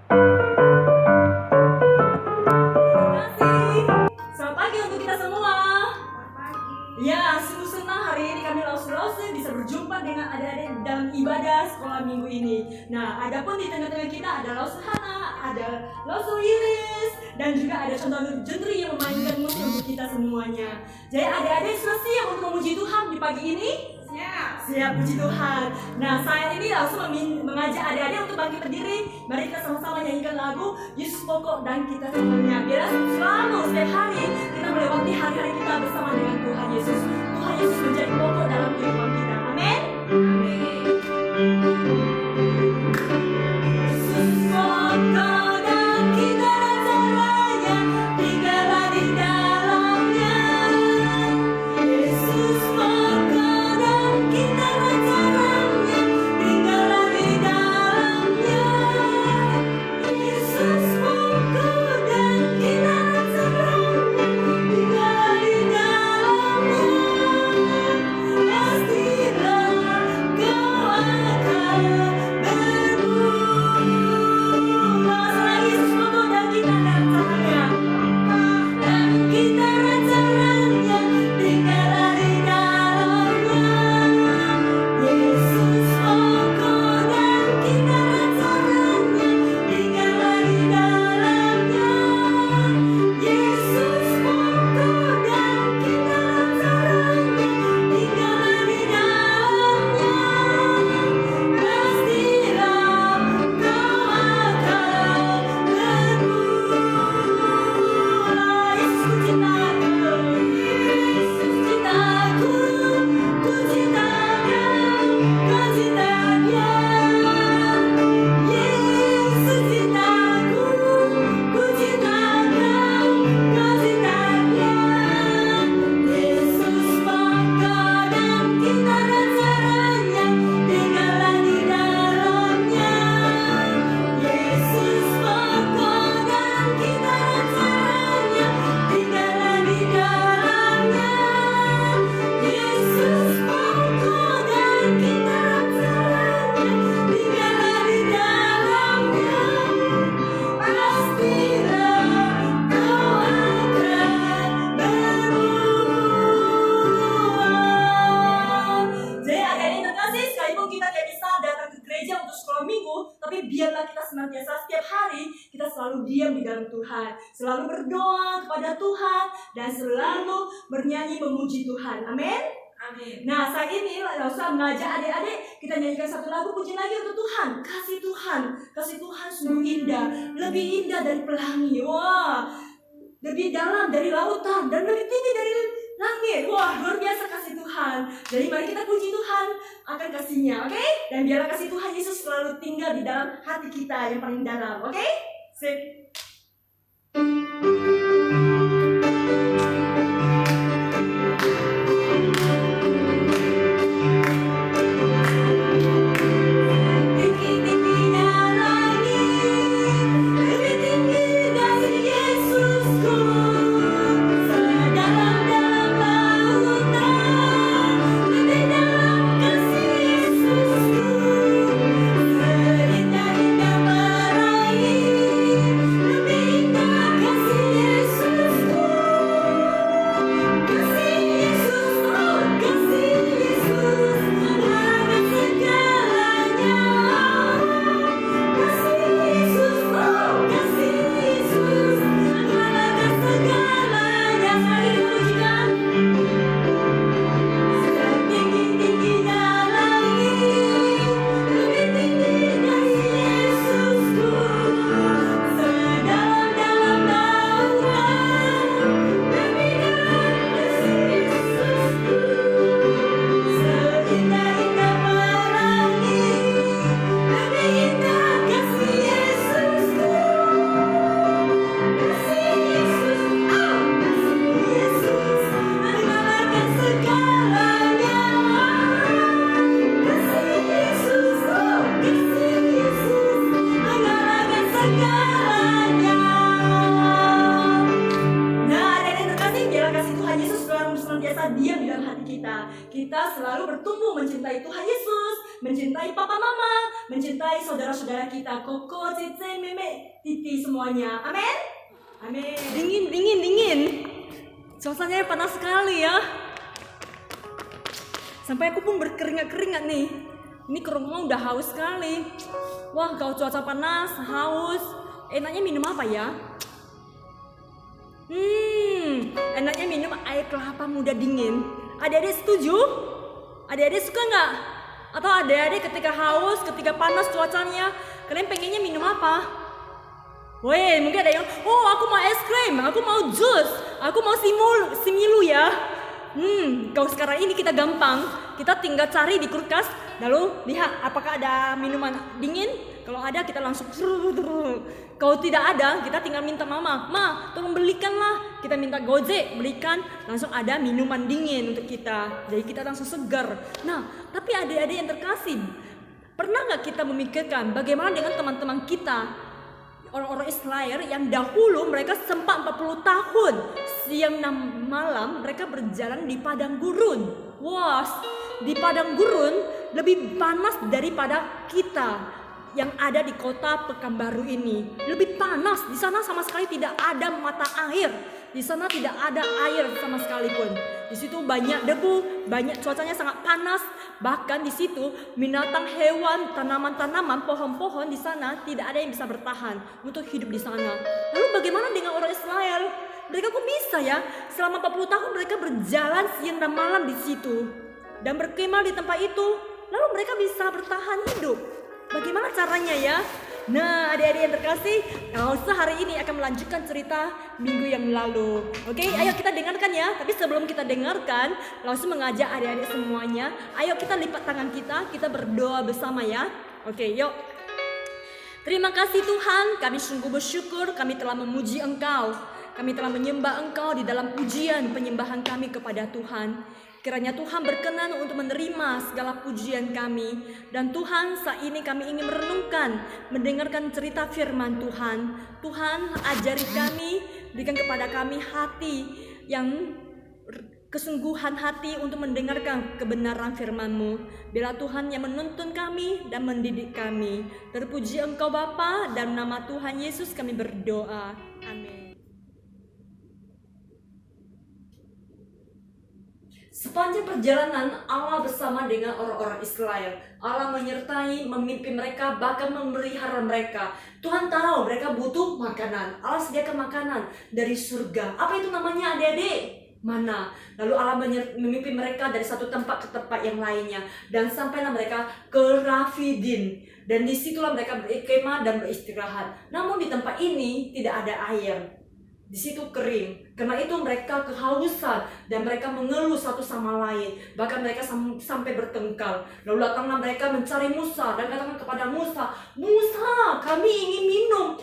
Selamat pagi untuk kita semua. Ya, sungguh senang hari ini kami Lause bisa berjumpa dengan adik-adik dalam ibadah sekolah minggu ini. Nah, adapun di tengah-tengah kita ada Lause Hana, ada Lause Iris, dan juga ada Contoh Jentri yang memainkan musik untuk kita semuanya. Jadi adik-adik sudah siap untuk memuji Tuhan di pagi ini? Siap, puji Tuhan. Nah, saat ini langsung mengajak adik-adik untuk bangkit berdiri. Mari kita sama-sama nyanyikan lagu Yesus Pokok dan Kita Semuanya. Biar selalu setiap hari kita melewati hari-hari kita bersama dengan Tuhan Yesus. Tuhan Yesus menjadi pokok dalam kehidupan kita. Amin. Yesus pokok dan kita rasanya, tinggallah di dalamnya. Yesus pokok dan kita rasanya, tinggallah di dalamnya. Yesus pokok dan kita rasanya, tinggallah di dalamnya. Pastilah kau akan bermula. Selagi Yesus pokok dan kita rasanya, dan kita rasanya, tinggallah di dalamnya. Yesus pokok dan kita rasanya, tinggallah di dalamnya. Yesus pokok dan kita rasanya, tinggallah di dalamnya. Pastilah kau akan bermula. Yesus cintaku, ku cinta Kau, kau cinta Dia. Yesus cintaku, ku cinta Kau, kau cinta Dia. Yesus pokok dan kita rasanya, tinggallah di dalamnya. Yesus pokok dan kita rasanya, tinggallah di dalamnya. Yesus pokok dan kita rasanya, tinggallah di dalamnya. Pastilah kau akan bermula. Jadi adik-adik terkasih, sekalipun kita tidak bisa datang ke gereja untuk sekolah minggu, tapi biarlah kita senantiasa setiap hari kita selalu diam di dalam Tuhan, selalu berdoa kepada Tuhan, dan selalu bernyanyi memuji Tuhan. Amin. Nah, saat ini Lause mengajak adik-adik kita nyanyikan satu lagu puji lagi untuk Tuhan. Kasih Tuhan sungguh indah, lebih indah dari pelangi. Wah, lebih dalam dari lautan dan lebih tinggi dari langit. Wah, luar biasa kasih Tuhan. Jadi mari kita puji Tuhan akan kasihnya, oke? Dan biarlah kasih Tuhan Yesus selalu tinggal di dalam hati kita yang paling dalam, oke? Sip. Tinggi-tingginya langit, lebih tinggi dari Yesusku. Sedalam-dalam lautan, lebih dalam kasih Yesusku. Seindah-indah pelangi, lebih indah kasih Yesusku. Kasih Yesus, oh kasih Yesus, menghargai segalanya. Kasih Yesus, oh kasih Yesus, menghargai segalanya. Mari dipujikan. Setinggi-tingginya langit, lebih tinggi dari Yesusku. Sedalam-dalam lautan, lebih dalam kasih Yesusku. Seindah-indah pelangi, lebih indah kasih Yesusku. Kasih Yesus, oh kasih Yesus, menggalakkan segalanya. Kasih Yesus, oh kasih Yesus, menggalakkan segalanya. Nah, adik-adik terkasih, biarlah kasih Tuhan Yesus selalu senantiasa diam di dalam hati kita. Kita selalu bertumbuh mencintai Tuhan Yesus mencintai papa mama, mencintai saudara-saudara kita, koko, cice, meme, titi semuanya. Amin. Amin. Dingin. Suasananya panas sekali ya. Sampai aku pun berkeringat-keringat nih. Ini ke rumah udah haus sekali. Wah, kalau cuaca panas, haus, enaknya minum apa ya? Enaknya minum air kelapa muda dingin. Adik-adik setuju? Adik-adik suka nggak? Atau adik-adik ketika haus, ketika panas cuacanya, kalian pengennya minum apa? Weh, mungkin ada yang, oh aku mau es krim, aku mau jus, aku mau similu ya. Kalau sekarang ini kita gampang, kita tinggal cari di kulkas, lalu lihat apakah ada minuman dingin. Kalau ada kita langsung. Kalau tidak ada, kita tinggal minta mama, ma, tolong belikanlah. Kita minta Gojek belikan, langsung ada minuman dingin untuk kita. Jadi kita langsung segar. Nah, tapi adik-adik yang terkasih, pernah nggak kita memikirkan bagaimana dengan teman-teman kita, orang-orang Israel yang dahulu mereka sempat 40 tahun siang dan malam mereka berjalan di padang gurun. Wah, di padang gurun lebih panas daripada kita yang ada di kota Pekanbaru ini. Lebih panas. Di sana sama sekali tidak ada mata air. Di sana tidak ada air sama sekali pun. Di situ banyak debu, banyak cuacanya sangat panas. Bahkan di situ binatang, hewan, tanaman-tanaman, pohon-pohon di sana tidak ada yang bisa bertahan untuk hidup di sana. Lalu bagaimana dengan orang Israel? Mereka kok bisa ya? Selama 40 tahun mereka berjalan siang dan malam di situ dan berkemah di tempat itu. Lalu mereka bisa bertahan hidup. Bagaimana caranya ya? Nah, adik-adik yang terkasih, Elsa hari ini akan melanjutkan cerita minggu yang lalu. Oke, ayo kita dengarkan ya. Tapi sebelum kita dengarkan, langsung mengajak adik-adik semuanya, ayo kita lipat tangan kita berdoa bersama ya. Oke, yuk. Terima kasih Tuhan, kami sungguh bersyukur kami telah memuji Engkau. Kami telah menyembah Engkau di dalam pujian penyembahan kami kepada Tuhan. Kiranya Tuhan berkenan untuk menerima segala pujian kami. Dan Tuhan, saat ini kami ingin merenungkan, mendengarkan cerita firman Tuhan. Tuhan, ajari kami, berikan kepada kami hati yang kesungguhan hati untuk mendengarkan kebenaran firman-Mu. Biarlah Tuhan yang menuntun kami dan mendidik kami. Terpuji Engkau Bapa, dan nama Tuhan Yesus kami berdoa. Amin. Sepanjang perjalanan Allah bersama dengan orang-orang Israel. Allah menyertai, memimpin mereka, bahkan memelihara mereka. Tuhan tahu mereka butuh makanan. Allah sediakan makanan dari surga. Apa itu namanya adik-adik? Mana? Lalu Allah memimpin mereka dari satu tempat ke tempat yang lainnya. Dan sampailah mereka ke Rafidim. Dan disitulah mereka berkemah dan beristirahat. Namun di tempat ini tidak ada air. Di situ kering. Karena itu mereka kehausan dan mereka mengeluh satu sama lain. Bahkan mereka sampai bertengkar. Lalu datanglah mereka mencari Musa dan katakan kepada Musa, "Musa, kami ingin minum,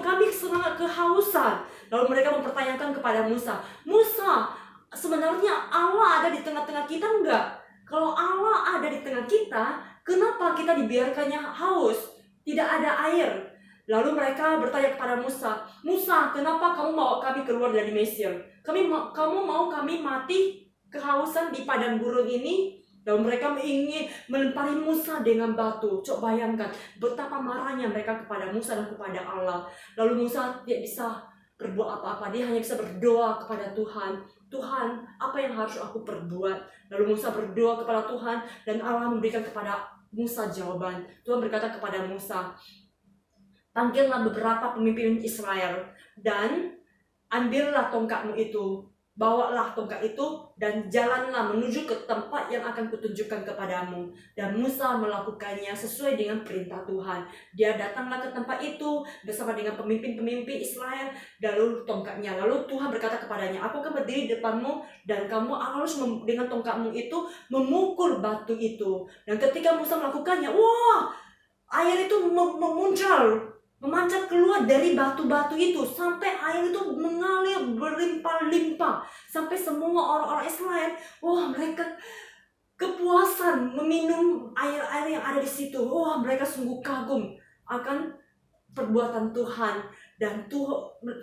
kami sangat kehausan." Lalu mereka mempertanyakan kepada Musa, "Musa, sebenarnya Allah ada di tengah-tengah kita enggak? Kalau Allah ada di tengah kita, kenapa kita dibiarkannya haus? Tidak ada air." Lalu mereka bertanya kepada Musa, "Musa, kenapa kamu mau kami keluar dari Mesir? Kamu mau kami mati kehausan di padang gurun ini?" Lalu mereka ingin melempari Musa dengan batu. Coba bayangkan betapa marahnya mereka kepada Musa dan kepada Allah. Lalu Musa tidak bisa berbuat apa-apa. Dia hanya bisa berdoa kepada Tuhan. "Tuhan, apa yang harus aku perbuat?" Lalu Musa berdoa kepada Tuhan dan Allah memberikan kepada Musa jawaban. Tuhan berkata kepada Musa, "Panggillah beberapa pemimpin Israel dan ambillah tongkatmu itu, bawalah tongkat itu dan jalanlah menuju ke tempat yang akan kutunjukkan kepadamu." Dan Musa melakukannya sesuai dengan perintah Tuhan. Dia datanglah ke tempat itu bersama dengan pemimpin-pemimpin Israel, lalu tongkatnya. Lalu Tuhan berkata kepadanya, "Aku akan berdiri di depanmu dan kamu harus dengan tongkatmu itu memukul batu itu." Dan ketika Musa melakukannya, wah, air itu memancar keluar dari batu-batu itu sampai air itu mengalir berlimpah-limpah sampai semua orang-orang Israel, wah, mereka kepuasan meminum air-air yang ada di situ. Wah, mereka sungguh kagum akan perbuatan Tuhan, dan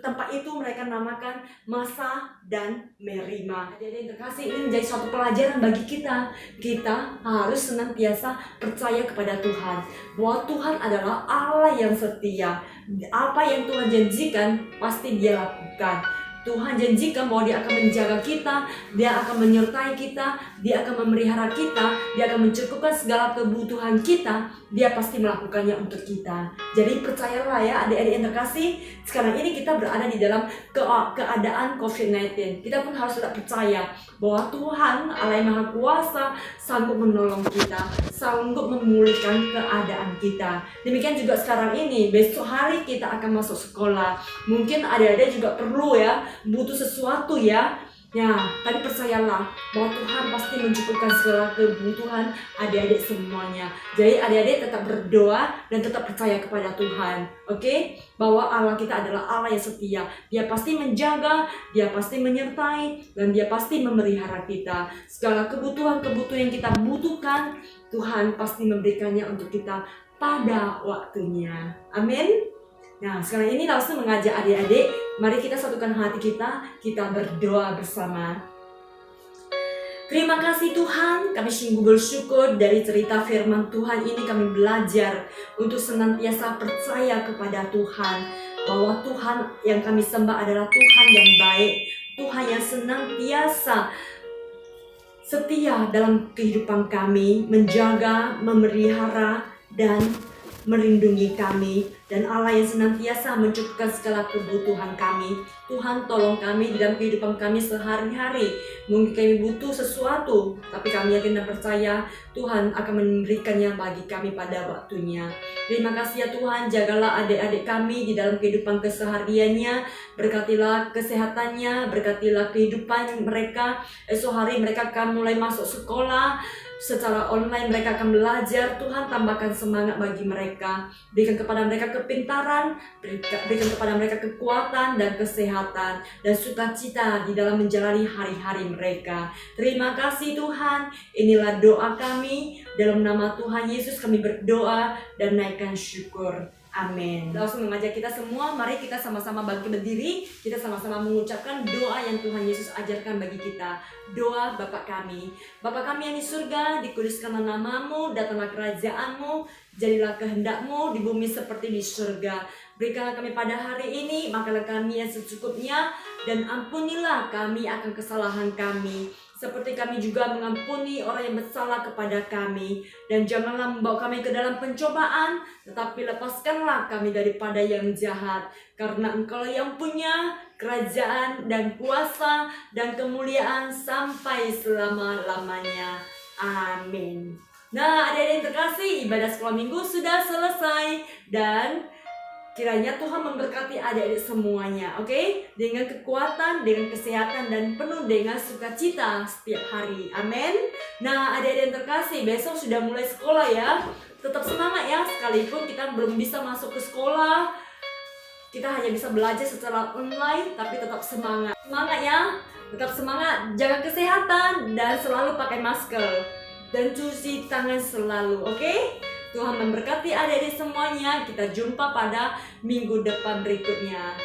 tempat itu mereka namakan Masa dan Merima. Jadi yang terkasih, ini menjadi suatu pelajaran bagi kita. Kita harus senantiasa percaya kepada Tuhan, bahwa Tuhan adalah Allah yang setia. Apa yang Tuhan janjikan pasti Dia lakukan. Tuhan janjikan bahwa Dia akan menjaga kita, Dia akan menyertai kita, Dia akan memelihara kita, Dia akan mencukupkan segala kebutuhan kita. Dia pasti melakukannya untuk kita. Jadi percayalah ya adik-adik yang terkasih, sekarang ini kita berada di dalam keadaan COVID-19. Kita pun harus tetap percaya bahwa Tuhan Allah yang Maha Kuasa sanggup menolong kita, sanggup memulihkan keadaan kita. Demikian juga sekarang ini, besok hari kita akan masuk sekolah. Mungkin adik-adik juga perlu ya, butuh sesuatu ya. Tapi percayalah bahwa Tuhan pasti mencukupkan segala kebutuhan adik-adik semuanya. Jadi adik-adik tetap berdoa dan tetap percaya kepada Tuhan. Oke? Bahwa Allah kita adalah Allah yang setia. Dia pasti menjaga, Dia pasti menyertai, dan Dia pasti memelihara kita. Segala kebutuhan-kebutuhan yang kita butuhkan, Tuhan pasti memberikannya untuk kita pada waktunya. Amin. Nah, sekarang ini langsung mengajak adik-adik, mari kita satukan hati kita berdoa bersama. Terima kasih Tuhan, kami sungguh bersyukur dari cerita firman Tuhan ini kami belajar untuk senantiasa percaya kepada Tuhan, bahwa Tuhan yang kami sembah adalah Tuhan yang baik, Tuhan yang senantiasa setia dalam kehidupan kami, menjaga, memelihara, dan melindungi kami, dan Allah yang senantiasa mencukupkan segala kebutuhan kami. Tuhan, tolong kami di dalam kehidupan kami sehari-hari. Mungkin kami butuh sesuatu, tapi kami yakin dan percaya Tuhan akan memberikannya bagi kami pada waktunya. Terima kasih ya Tuhan, jagalah adik-adik kami di dalam kehidupan kesehariannya. Berkatilah kesehatannya, berkatilah kehidupan mereka. Esok hari mereka akan mulai masuk sekolah secara online, mereka akan belajar. Tuhan, tambahkan semangat bagi mereka, berikan kepada mereka kepintaran, berikan kepada mereka kekuatan dan kesehatan dan sukacita di dalam menjalani hari-hari mereka. Terima kasih Tuhan, inilah doa kami, dalam nama Tuhan Yesus kami berdoa dan naikkan syukur. Amin. Langsung mengajak kita semua, mari kita sama-sama bangkit berdiri. Kita sama-sama mengucapkan doa yang Tuhan Yesus ajarkan bagi kita. Doa Bapa kami. Bapa kami yang di surga, dikuduskanlah namamu, datanglah kerajaanmu, jadilah kehendakmu di bumi seperti di surga. Berikanlah kami pada hari ini makanan kami yang secukupnya, dan ampunilah kami akan kesalahan kami, seperti kami juga mengampuni orang yang bersalah kepada kami. Dan janganlah membawa kami ke dalam pencobaan, tetapi lepaskanlah kami daripada yang jahat. Karena Engkau yang punya kerajaan dan kuasa dan kemuliaan sampai selama-lamanya. Amin. Nah, adik-adik yang terkasih, ibadah sekolah minggu sudah selesai, dan kiranya Tuhan memberkati adik-adik semuanya, oke? Dengan kekuatan, dengan kesehatan, dan penuh dengan sukacita setiap hari. Amin. Nah, adik-adik yang terkasih, besok sudah mulai sekolah ya. Tetap semangat ya, sekalipun kita belum bisa masuk ke sekolah, kita hanya bisa belajar secara online, tapi tetap semangat. Semangat ya, tetap semangat, jaga kesehatan, dan selalu pakai masker. Dan cuci tangan selalu, oke? Tuhan memberkati adik-adik semuanya. Kita jumpa pada minggu depan berikutnya.